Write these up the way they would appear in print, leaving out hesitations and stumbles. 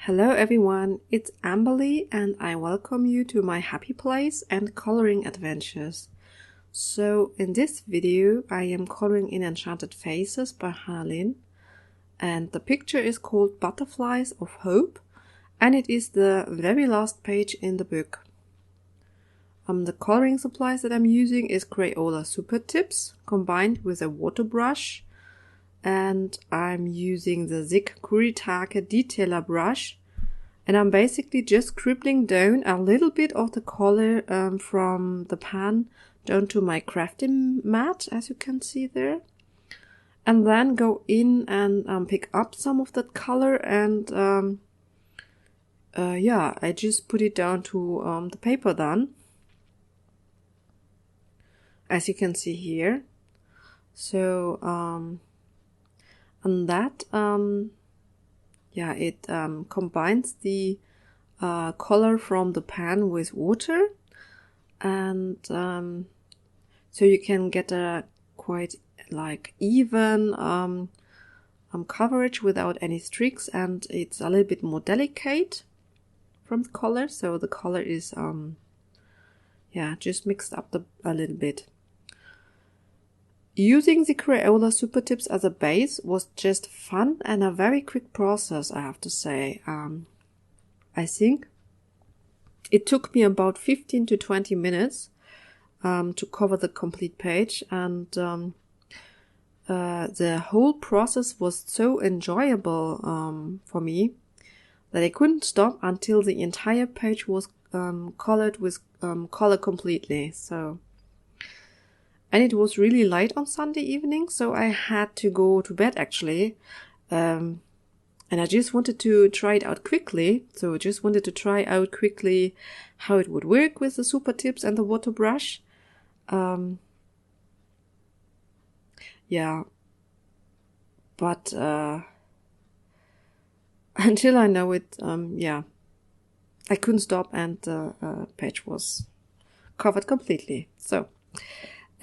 Hello everyone, it's Amberly and I welcome you to my happy place and coloring adventures. So in this video I am coloring in Enchanted Faces by Hannah, and the picture is called Butterflies of Hope and it is the very last page in the book. The coloring supplies that I'm using is Crayola Supertips combined with a water brush, and I'm using the Musik detailer brush, and I'm basically just scribbling down a little bit of the color from the pan down to my crafting mat, as you can see there, and then go in and pick up some of that color and I just put it down to the paper then, as you can see here. So and that it combines the color from the pan with water, and so you can get a quite like even coverage without any streaks, and it's a little bit more delicate from the color, so the color is just mixed up a little bit. Using the Crayola Supertips as a base was just fun and a very quick process, I have to say. I think it took me about 15 to 20 minutes to cover the complete page, and the whole process was so enjoyable for me that I couldn't stop until the entire page was colored with color completely. And it was really late on Sunday evening, so I had to go to bed actually. And I just wanted to try it out quickly. So I just wanted to try out quickly how it would work with the Supertips and the water brush. But until I know it, I couldn't stop, and the page was covered completely.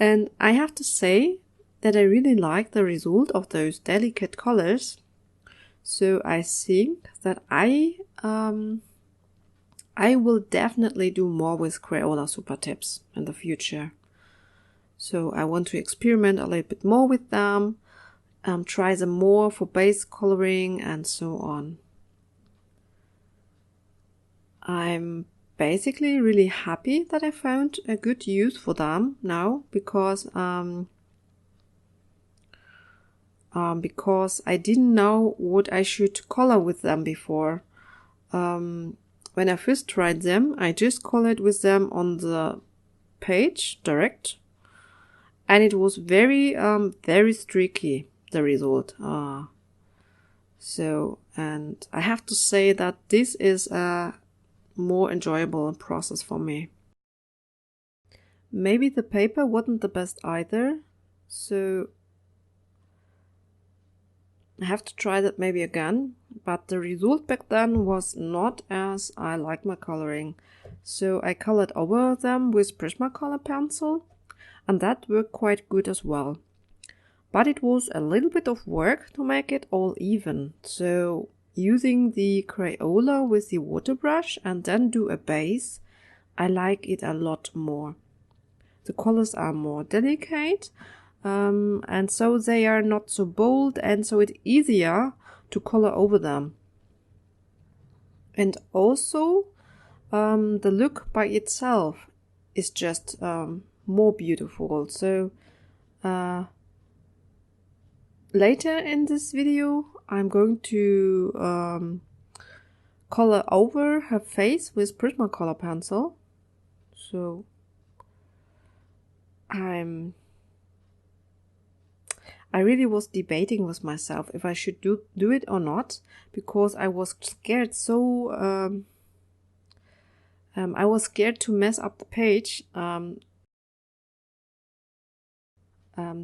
And I have to say that I really like the result of those delicate colors. So I think that I will definitely do more with Crayola Supertips in the future. So I want to experiment a little bit more with them, try them more for base coloring and so on. I'm basically really happy that I found a good use for them now, because I didn't know what I should color with them before. When I first tried them, I just colored with them on the page direct, and it was very streaky, the result. And I have to say that this is a more enjoyable process for me. Maybe the paper wasn't the best either, so I have to try that maybe again, but the result back then was not as I like my coloring. So I colored over them with Prismacolor pencil, and that worked quite good as well. But it was a little bit of work to make it all even, so using the Crayola with the water brush and then do a base, I like it a lot more. The colors are more delicate, and so they are not so bold, and so it's easier to color over them. And also the look by itself is just more beautiful. So later in this video I'm going to color over her face with Prismacolor pencil. So I really was debating with myself if I should do it or not, because I was scared I was scared to mess up the page.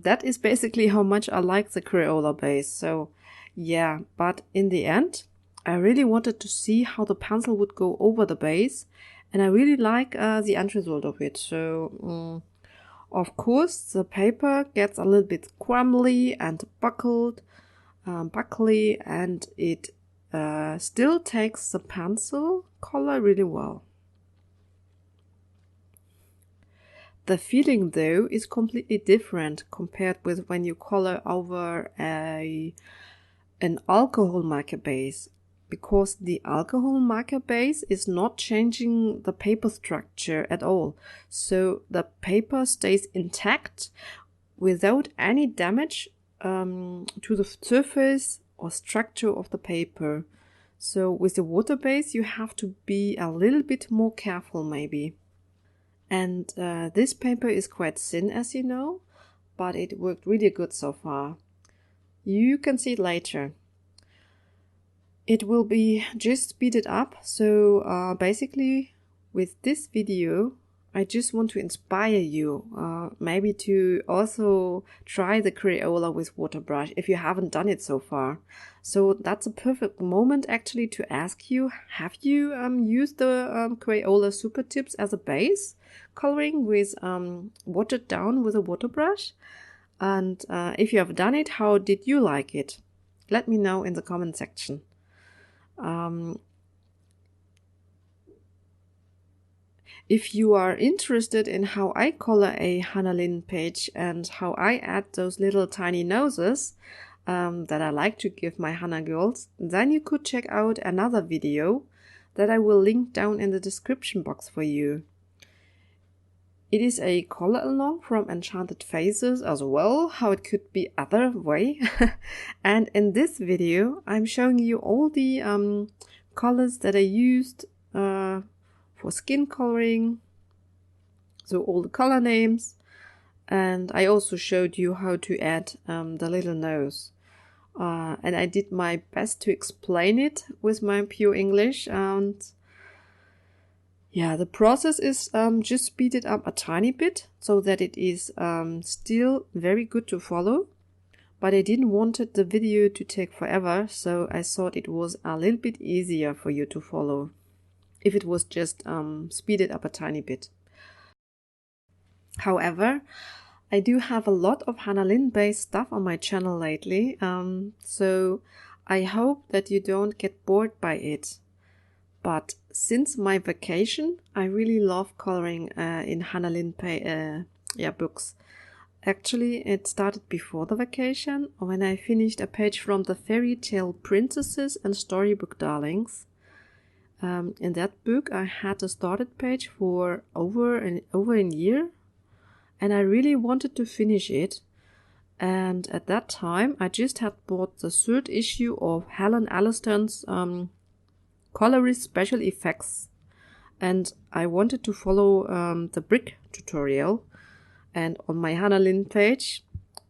That is basically how much I like the Crayola base. So yeah, but in the end, I really wanted to see how the pencil would go over the base, and I really like the end result of it. So of course, the paper gets a little bit crumbly and buckly, and it still takes the pencil color really well. The feeling though is completely different compared with when you color over an alcohol marker base, because the alcohol marker base is not changing the paper structure at all. So the paper stays intact without any damage to the surface or structure of the paper. So with the water base you have to be a little bit more careful maybe. And this paper is quite thin, as you know, but it worked really good so far. You can see it later. It will be just speeded up, so basically with this video I just want to inspire you maybe to also try the Crayola with waterbrush if you haven't done it so far. So that's a perfect moment actually to ask you, have you used the Crayola Supertips as a base coloring with watered down with a waterbrush? And if you have done it, how did you like it? Let me know in the comment section. If you are interested in how I color a Hannah Lynn page and how I add those little tiny noses that I like to give my Hannah girls, then you could check out another video that I will link down in the description box for you. It is a color along from Enchanted Faces as well, how it could be other way. And in this video I'm showing you all the colors that I used for skin coloring, so all the color names, and I also showed you how to add the little nose. And I did my best to explain it with my pure English, and yeah, the process is just speeded up a tiny bit so that it is still very good to follow. But I didn't want the video to take forever, so I thought it was a little bit easier for you to follow if it was just speeded up a tiny bit. However, I do have a lot of Hannah Lynn based stuff on my channel lately, so I hope that you don't get bored by it. But since my vacation, I really love coloring in Hannah Lynn books. Actually, it started before the vacation when I finished a page from the Fairy Tale Princesses and Storybook Darlings. In that book I had a started page for over a year, and I really wanted to finish it. And at that time I just had bought the third issue of Helen Alliston's colorist special effects, and I wanted to follow the brick tutorial. And on my Hannah Lynn page,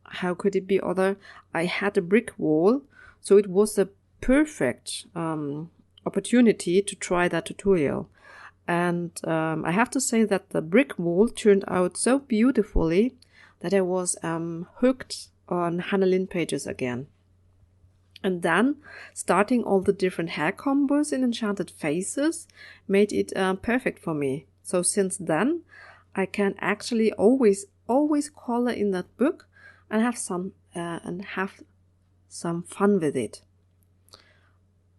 how could it be other, I had a brick wall, so it was a perfect opportunity to try that tutorial. And I have to say that the brick wall turned out so beautifully that I was hooked on Hannah Lynn pages again. And then starting all the different hair combos in Enchanted Faces made it perfect for me. So since then I can actually always color in that book and have some fun with it.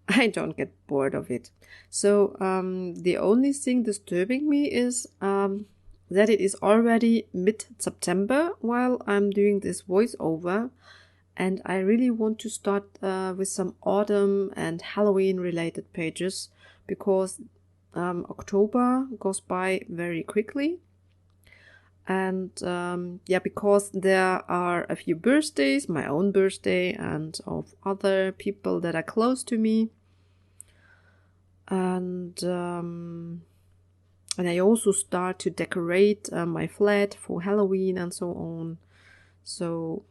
I don't get bored of it. So the only thing disturbing me is that it is already mid-September while I'm doing this voiceover, and I really want to start with some autumn and Halloween related pages, because October goes by very quickly. And yeah, because there are a few birthdays, my own birthday and of other people that are close to me. And I also start to decorate my flat for Halloween and so on. So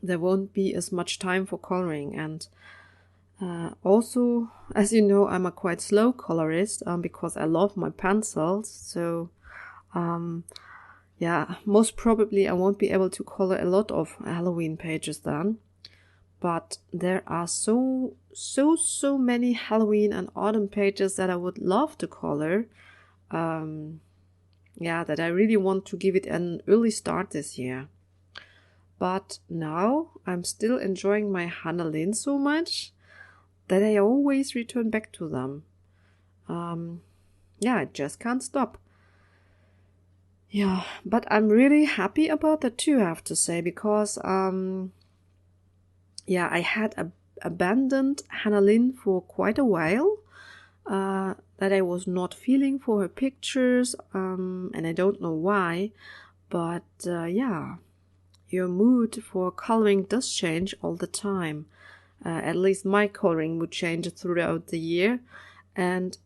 there won't be as much time for coloring. And also, as you know, I'm a quite slow colorist because I love my pencils. So yeah, most probably I won't be able to color a lot of Halloween pages then. But there are so many Halloween and autumn pages that I would love to color. Yeah, that I really want to give it an early start this year. But now I'm still enjoying my Hannah Lynn so much that I always return back to them. Yeah, I just can't stop. Yeah, but I'm really happy about that too, I have to say, because yeah, I had abandoned Hannah Lynn for quite a while. That I was not feeling for her pictures, and I don't know why, but yeah, your mood for coloring does change all the time. At least my coloring mood changes throughout the year, and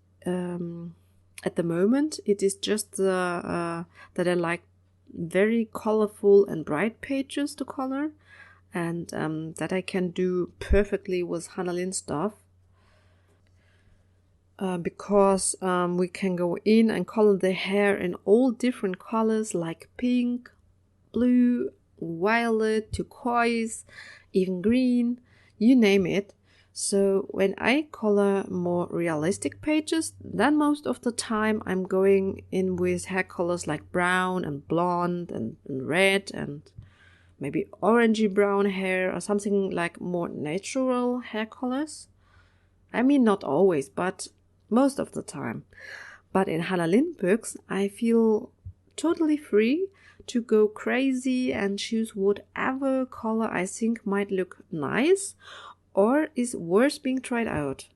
at the moment it is just that I like very colorful and bright pages to color, and that I can do perfectly with Hannah Lynn stuff. Because we can go in and color the hair in all different colors like pink, blue, violet, turquoise, even green, you name it. So when I color more realistic pages, then most of the time I'm going in with hair colors like brown and blonde and red and maybe orangey brown hair or something like more natural hair colors. I mean, not always, but most of the time. But in Hannah Lynn books, I feel totally free to go crazy and choose whatever color I think might look nice or is worth being tried out.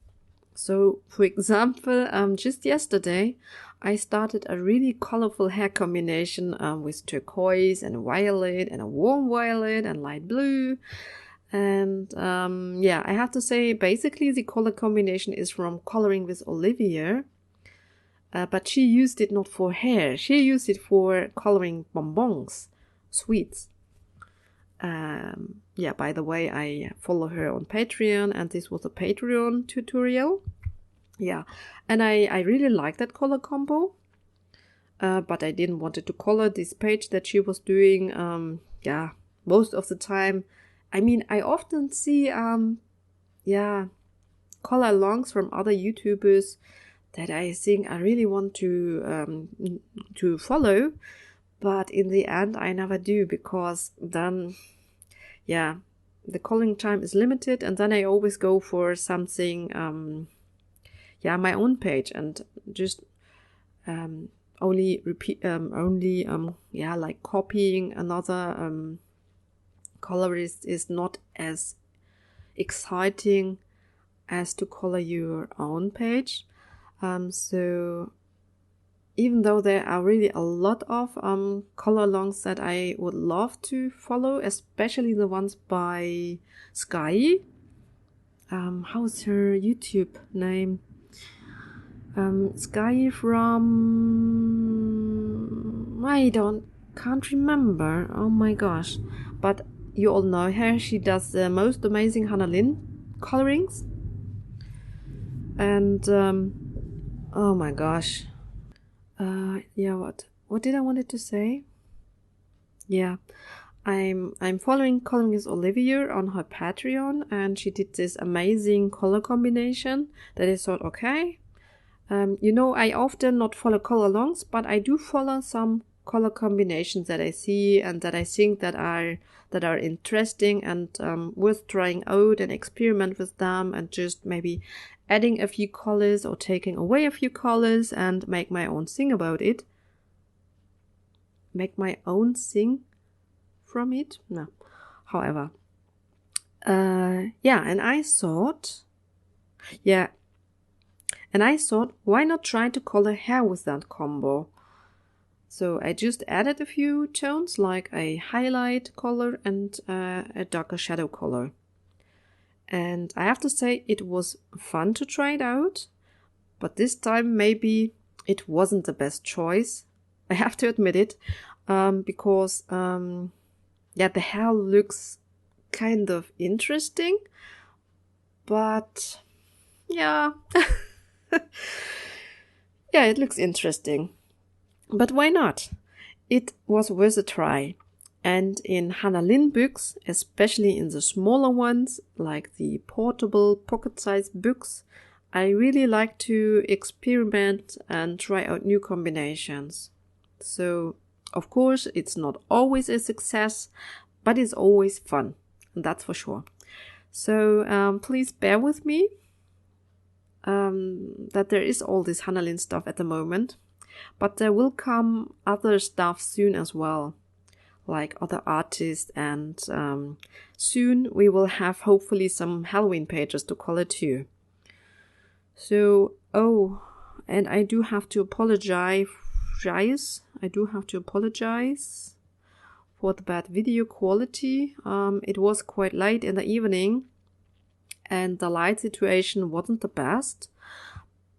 So, for example, just yesterday, I started a really colorful hair combination with turquoise and violet and a warm violet and light blue. And yeah, I have to say, basically the color combination is from Coloring with Olivia, but she used it not for hair. She used it for coloring bonbons, sweets. Yeah, by the way, I follow her on Patreon, and this was a Patreon tutorial. Yeah, and I really like that color combo, but I didn't want to color this page that she was doing. Yeah, most of the time. I mean, I often see, yeah, color alongs from other YouTubers that I think I really want to follow, but in the end I never do, because then, yeah, the coloring time is limited, and then I always go for something, yeah, my own page, and just only repeat, yeah, like copying another colorist is not as exciting as to color your own page. So even though there are really a lot of color alongs that I would love to follow, especially the ones by Sky. How's her YouTube name? Sky from... can't remember. Oh my gosh. But you all know her. She does the most amazing Hannah Lynn colorings. And oh my gosh. Yeah, what did I wanted to say? Yeah, I'm following Coloring with Olivia on her Patreon, and she did this amazing color combination that I thought, okay. You know, I often not follow color alongs, but I do follow some color combinations that I see and that I think that are interesting and worth trying out and experiment with them, and just maybe adding a few colors or taking away a few colors and make my own thing about it. Make my own thing from it? No. However, yeah, and I thought, why not try to color hair with that combo? So I just added a few tones, like a highlight color and a darker shadow color. And I have to say, it was fun to try it out, but this time maybe it wasn't the best choice. I have to admit it, because yeah, the hair looks kind of interesting, but yeah, yeah, it looks interesting. But why not? It was worth a try. And in Hannah Lynn books, especially in the smaller ones, like the portable pocket-sized books, I really like to experiment and try out new combinations. So, of course, it's not always a success, but it's always fun. And that's for sure. So, please bear with me. that there is all this Hanalin stuff at the moment, but there will come other stuff soon as well, like other artists, and soon we will have hopefully some Halloween pages to color too. So, oh, and I do have to apologize. I do have to apologize for the bad video quality. It was quite late in the evening and the light situation wasn't the best,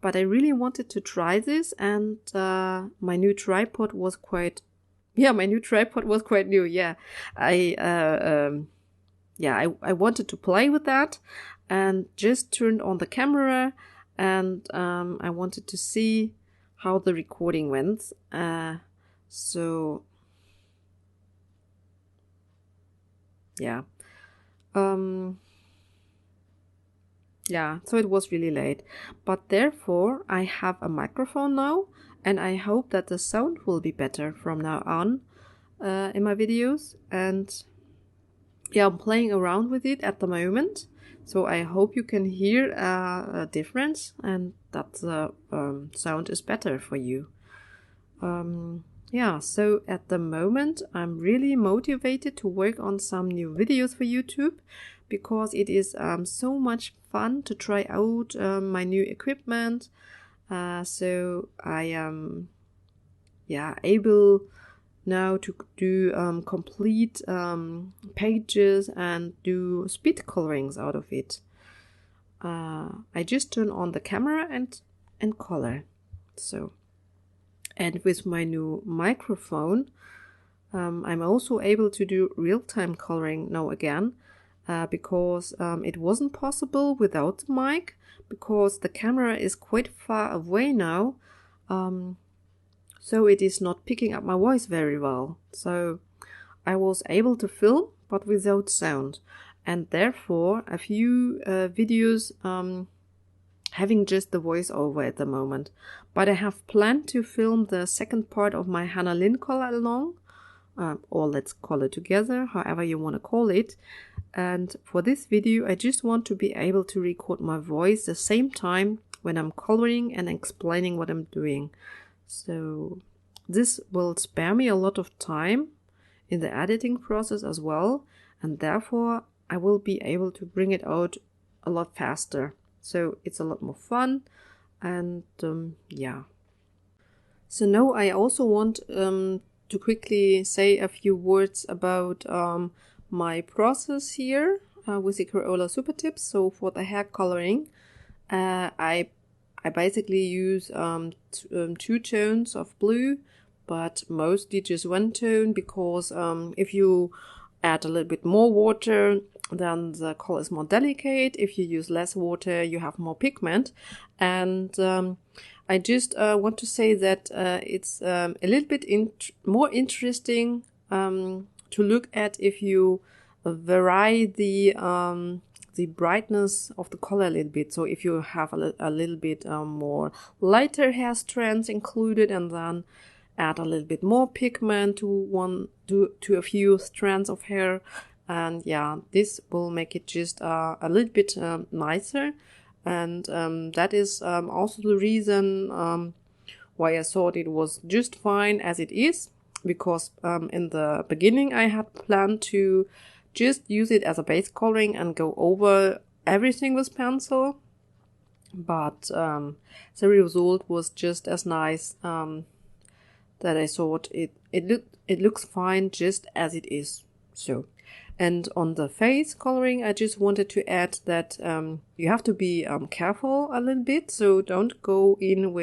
but I really wanted to try this, and my new tripod was quite new. Yeah, I wanted to play with that and just turned on the camera, and I wanted to see how the recording went. So it was really late, but therefore I have a microphone now, and I hope that the sound will be better from now on in my videos. And yeah, I'm playing around with it at the moment, so I hope you can hear a difference and that the sound is better for you. So at the moment I'm really motivated to work on some new videos for YouTube, because it is so much fun to try out my new equipment. So I am able now to do complete pages and do speed colorings out of it. I just turn on the camera and color. So, and with my new microphone, I'm also able to do real-time coloring now again, because it wasn't possible without the mic, because the camera is quite far away now, so it is not picking up my voice very well. So I was able to film, but without sound, and therefore a few videos having just the voiceover at the moment. But I have planned to film the second part of my Hanalin color along, or let's call it together, however you want to call it. And for this video I just want to be able to record my voice the same time when I'm coloring and explaining what I'm doing. So this will spare me a lot of time in the editing process as well, and therefore I will be able to bring it out a lot faster. So it's a lot more fun, and So now I also want to quickly say a few words about my process here with the Crayola Supertips. So for the hair coloring, I basically use two tones of blue, but mostly just one tone, because if you add a little bit more water, then the color is more delicate. If you use less water, you have more pigment. And I just want to say that it's a little bit more interesting to look at if you vary the brightness of the color a little bit. So if you have a little bit more lighter hair strands included, and then add a little bit more pigment to a few strands of hair, and this will make it just a little bit nicer. And that is also the reason why I thought it was just fine as it is, because in the beginning I had planned to just use it as a base coloring and go over everything with pencil, but the result was just as nice that I thought it looks fine just as it is. So, and on the face coloring, I just wanted to add that you have to be careful a little bit. So don't go in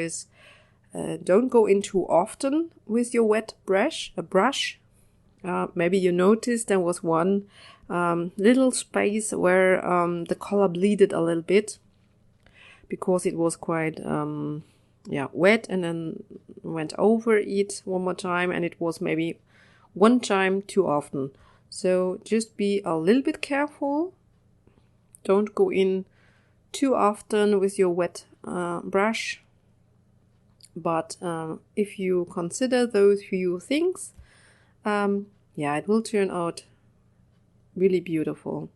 too often with your wet brush. Maybe you noticed there was one little space where the color bleeded a little bit, because it was quite wet, and then went over it one more time, and it was maybe one time too often. So just be a little bit careful. Don't go in too often with your wet brush. But if you consider those few things, it will turn out really beautiful.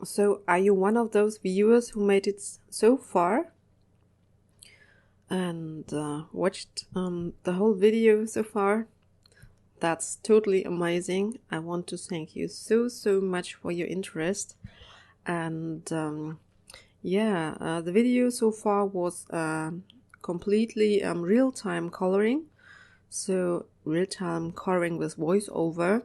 So are you one of those viewers who made it so far and watched the whole video so far? That's totally amazing. I want to thank you so much for your interest. And the video so far was completely real-time coloring. So real-time coloring with voiceover.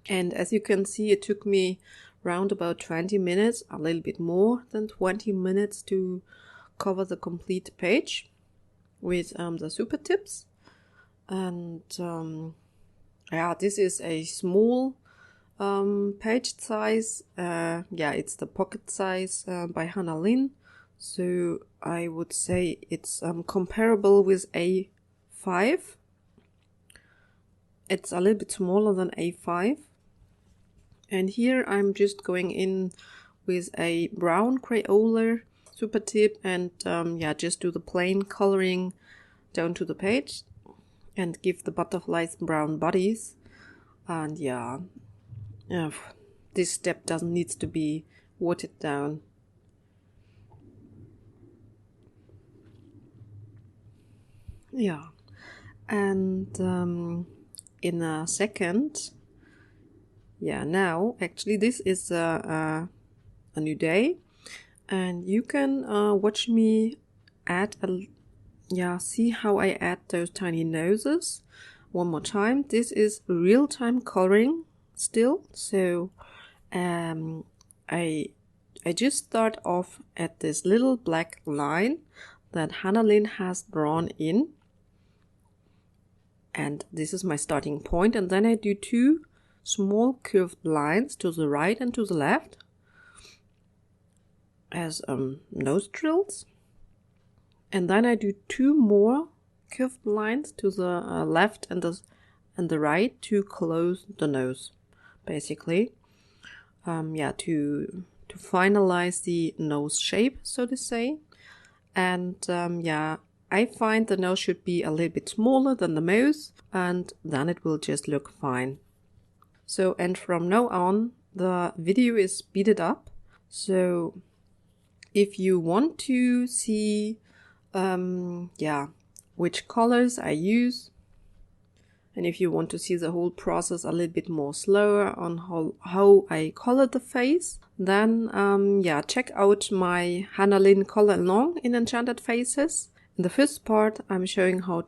And as you can see, it took me around about 20 minutes, a little bit more than 20 minutes to cover the complete page with the super tips. And this is a small page size. It's the pocket size by Hannah Lynn. So I would say it's comparable with A5. It's a little bit smaller than A5. And here I'm just going in with a brown Crayola Supertip and just do the plain coloring down to the page and give the butterflies brown bodies. And this step needs to be watered down. Yeah, and in a second, now actually this is a new day, and you can watch me add see how I add those tiny noses one more time. This is real-time coloring still, so I just start off at this little black line that Hannah Lynn has drawn in, and this is my starting point, and then I do two small curved lines to the right and to the left as nostrils, and then I do two more curved lines to the left and the right to close the nose, basically, to finalize the nose shape, so to say. And I find the nose should be a little bit smaller than the mouth, and then it will just look fine. So, and from now on, the video is speeded up. So, if you want to see, which colors I use, and if you want to see the whole process a little bit more slower on how I color the face, then, check out my Hannah Lynn Color Along in Enchanted Faces. In the first part, I'm showing how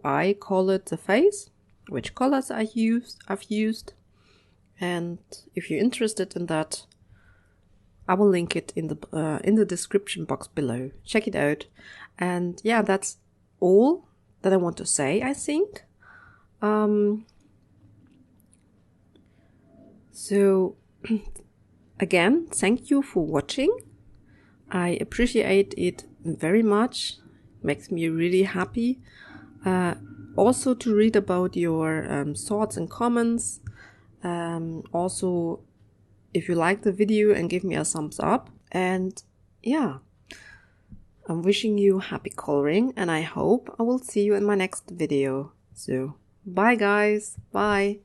I colored the face, which colors I've used, and if you're interested in that, I will link it in the description box below. Check it out. And that's all that I want to say, I think. So again, thank you for watching. I appreciate it very much. Makes me really happy. Also to read about your thoughts and comments. Also, if you like the video, and give me a thumbs up. And I'm wishing you happy coloring, and I hope I will see you in my next video. So, bye guys. Bye.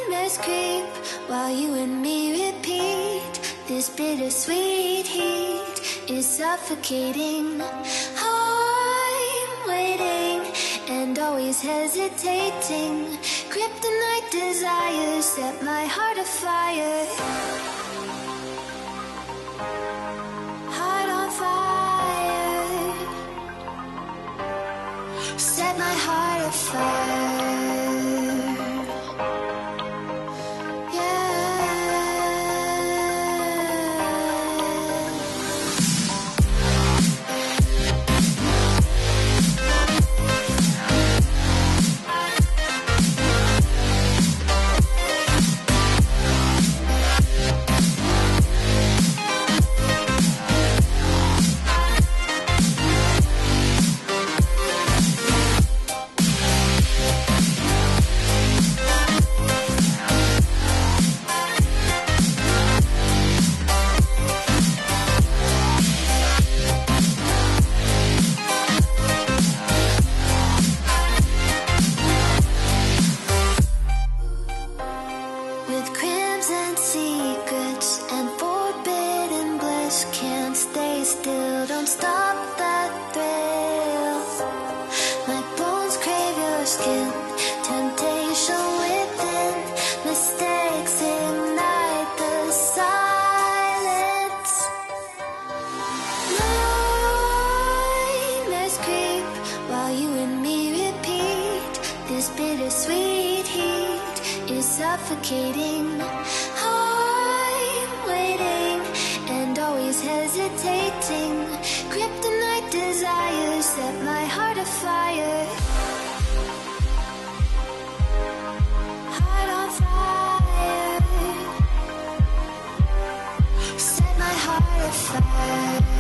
Nightmares creep while you and me repeat. This bittersweet heat is suffocating. I'm waiting and always hesitating. Kryptonite desires set my heart afire. Heart on fire. Set my heart afire. your skin. Temptation within, mistakes ignite the silence. Nightmares creep while you and me repeat. This bittersweet heat is suffocating. I'm waiting and always hesitating. Kryptonite desires set my heart afire. Heart on fire. Set my heart afire.